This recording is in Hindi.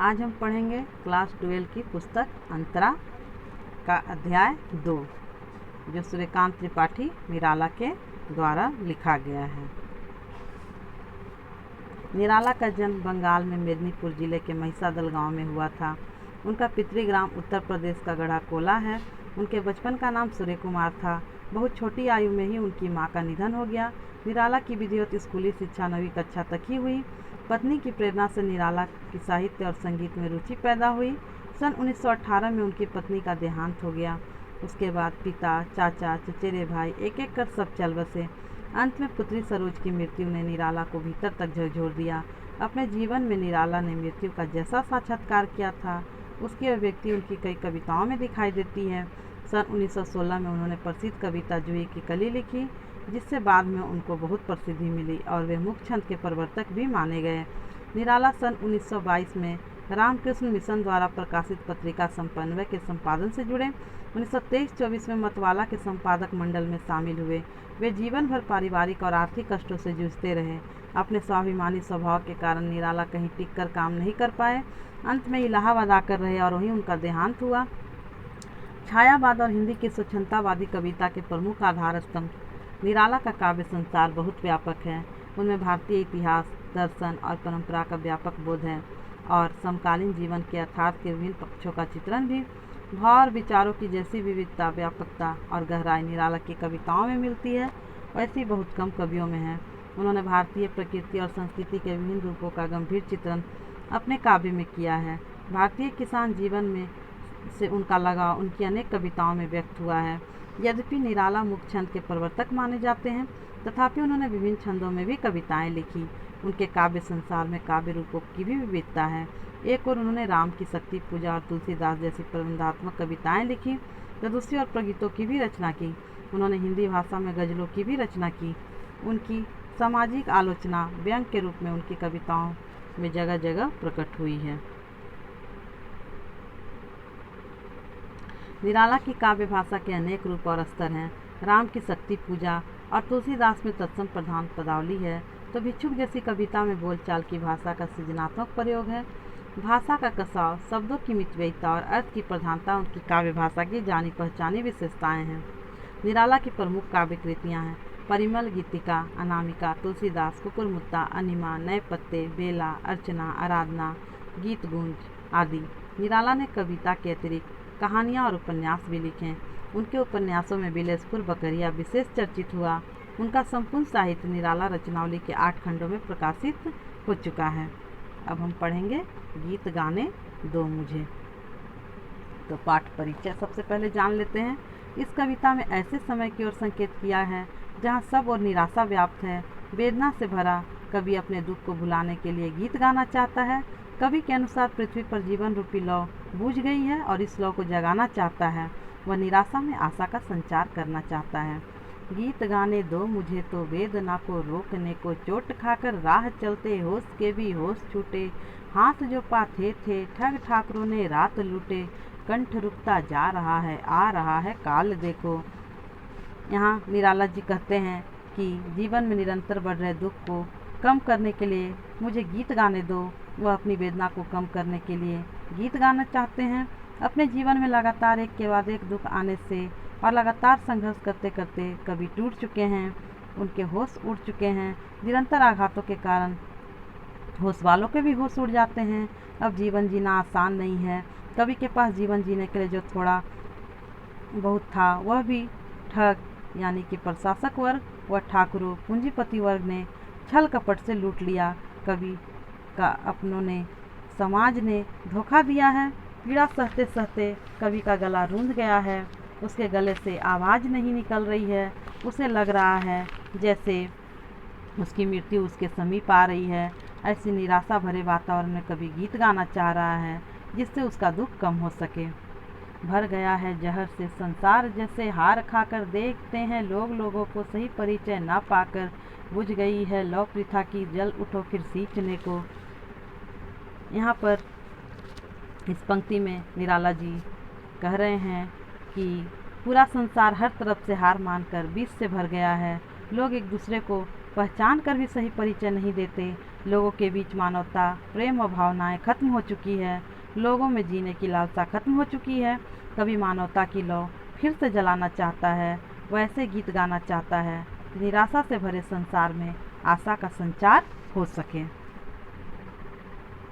आज हम पढ़ेंगे क्लास 12 की पुस्तक अंतरा का अध्याय 2, जो सूर्यकांत त्रिपाठी निराला के द्वारा लिखा गया है। निराला का जन्म बंगाल में मेदिनीपुर जिले के महिसादल गांव में हुआ था। उनका पितृग्राम उत्तर प्रदेश का गढ़ाकोला है। उनके बचपन का नाम सूर्य कुमार था। बहुत छोटी आयु में ही उनकी मां का निधन हो गया। निराला की विधिवत स्कूली शिक्षा 9वीं कक्षा तक ही हुई। पत्नी की प्रेरणा से निराला की साहित्य और संगीत में रुचि पैदा हुई। सन 1918 में उनकी पत्नी का देहांत हो गया। उसके बाद पिता, चाचा, चचेरे भाई एक एक कर सब चल बसे। अंत में पुत्री सरोज की मृत्यु ने निराला को भीतर तक झकझोर दिया। अपने जीवन में निराला ने मृत्यु का जैसा साक्षात्कार किया था, उसकी अभिव्यक्ति उनकी कई कविताओं में दिखाई देती है। सन 1916 में उन्होंने प्रसिद्ध कविता जूही की कली लिखी, जिससे बाद में उनको बहुत प्रसिद्धि मिली और वे मुक्त छंद के प्रवर्तक भी माने गए। निराला सन 1922 में रामकृष्ण मिशन द्वारा प्रकाशित पत्रिका समन्वय के संपादन से जुड़े। 1923-24 में मतवाला के संपादक मंडल में शामिल हुए। वे जीवन भर पारिवारिक और आर्थिक कष्टों से जूझते रहे। अपने स्वाभिमानी स्वभाव के कारण निराला कहीं टिक कर काम नहीं कर पाए। अंत में इलाहाबाद आकर रहे और वहीं उनका देहांत हुआ। छायावाद और हिंदी की स्वच्छंदतावादी कविता के प्रमुख आधार स्तंभ निराला का काव्य संसार बहुत व्यापक है। उनमें भारतीय इतिहास, दर्शन और परंपरा का व्यापक बोध है और समकालीन जीवन के यथार्थ के विभिन्न पक्षों का चित्रण भी। भाव और विचारों की जैसी विविधता, व्यापकता और गहराई निराला की कविताओं में मिलती है, वैसी बहुत कम कवियों में है। उन्होंने भारतीय प्रकृति और संस्कृति के विभिन्न रूपों का गंभीर चित्रण अपने काव्य में किया है। भारतीय किसान जीवन में से उनका लगाव उनकी अनेक कविताओं में व्यक्त हुआ है। यद्यपि निराला मुक्त छंद के प्रवर्तक माने जाते हैं, तथापि उन्होंने विभिन्न छंदों में भी कविताएं लिखी। उनके काव्य संसार में काव्य रूपों की भी विविधता है। एक और उन्होंने राम की शक्ति पूजा और तुलसीदास जैसी प्रबंधात्मक कविताएं लिखी, तो दूसरी ओर प्रगीतों की भी रचना की। उन्होंने हिंदी भाषा में गजलों की भी रचना की। उनकी सामाजिक आलोचना व्यंग के रूप में उनकी कविताओं में जगह जगह प्रकट हुई है। निराला की काव्य भाषा के अनेक रूप और स्तर हैं। राम की शक्ति पूजा और तुलसीदास में तत्सम प्रधान पदावली है, तो भिक्षुक जैसी कविता में बोलचाल की भाषा का सृजनात्मक प्रयोग है। भाषा का कसाव, शब्दों की मितव्ययिता और अर्थ की प्रधानता उनकी काव्य भाषा की जानी पहचानी विशेषताएं हैं। निराला की प्रमुख काव्य कृतियाँ हैं परिमल, गीतिका, अनामिका, तुलसीदास, कुकुरमुत्ता, अनिमा, नए पत्ते, बेला, अर्चना, आराधना, गीत गुंज आदि। निराला ने कविता के अतिरिक्त कहानियाँ और उपन्यास भी लिखे। उनके उपन्यासों में बिलेसपुर बकरिया विशेष चर्चित हुआ। उनका संपूर्ण साहित्य निराला रचनावली के 8 खंडों में प्रकाशित हो चुका है। अब हम पढ़ेंगे गीत गाने दो मुझे। तो पाठ परिचय सबसे पहले जान लेते हैं। इस कविता में ऐसे समय की ओर संकेत किया है जहाँ सब और निराशा व्याप्त है। वेदना से भरा कवि अपने दुख को भुलाने के लिए गीत गाना चाहता है। कवि के अनुसार पृथ्वी पर जीवन रूपी लौ बुझ गई है और इस लौ को जगाना चाहता है। वह निराशा में आशा का संचार करना चाहता है। गीत गाने दो मुझे तो वेदना को रोकने को, चोट खाकर राह चलते होश के भी होश छूटे, हाथ जो पाथे थे ठग ठाकरों ने रात लूटे, कंठ रुकता जा रहा है आ रहा है काल देखो। यहाँ निराला जी कहते हैं कि जीवन में निरंतर बढ़ रहे दुख को कम करने के लिए मुझे गीत गाने दो। वह अपनी वेदना को कम करने के लिए गीत गाना चाहते हैं। अपने जीवन में लगातार एक के बाद एक दुख आने से और लगातार संघर्ष करते करते कभी टूट चुके हैं, उनके होश उड़ चुके हैं। निरंतर आघातों के कारण होश वालों के भी होश उड़ जाते हैं। अब जीवन जीना आसान नहीं है। कवि के पास जीवन जीने के लिए जो थोड़ा बहुत था, वह भी ठग यानी कि प्रशासक वर्ग व ठाकुरों पूंजीपति वर्ग ने छल कपट से लूट लिया। कवि का अपनों ने, समाज ने धोखा दिया है। पीड़ा सहते सहते कवि का गला रूंध गया है। उसके गले से आवाज़ नहीं निकल रही है। उसे लग रहा है जैसे उसकी मृत्यु उसके समीप आ रही है। ऐसी निराशा भरे वातावरण में कवि गीत गाना चाह रहा है, जिससे उसका दुख कम हो सके। भर गया है जहर से संसार जैसे, हार खाकर देखते हैं लोग लोगों को सही परिचय ना पाकर, बुझ गई है लौ प्रथा की जल उठो फिर सींचने को। यहाँ पर इस पंक्ति में निराला जी कह रहे हैं कि पूरा संसार हर तरफ से हार मानकर विष से भर गया है। लोग एक दूसरे को पहचान कर भी सही परिचय नहीं देते। लोगों के बीच मानवता, प्रेम और भावनाएं खत्म हो चुकी है। लोगों में जीने की लालसा खत्म हो चुकी है। कभी मानवता की लौ फिर से जलाना चाहता है, वैसे गीत गाना चाहता है, निराशा से भरे संसार में आशा का संचार हो सके।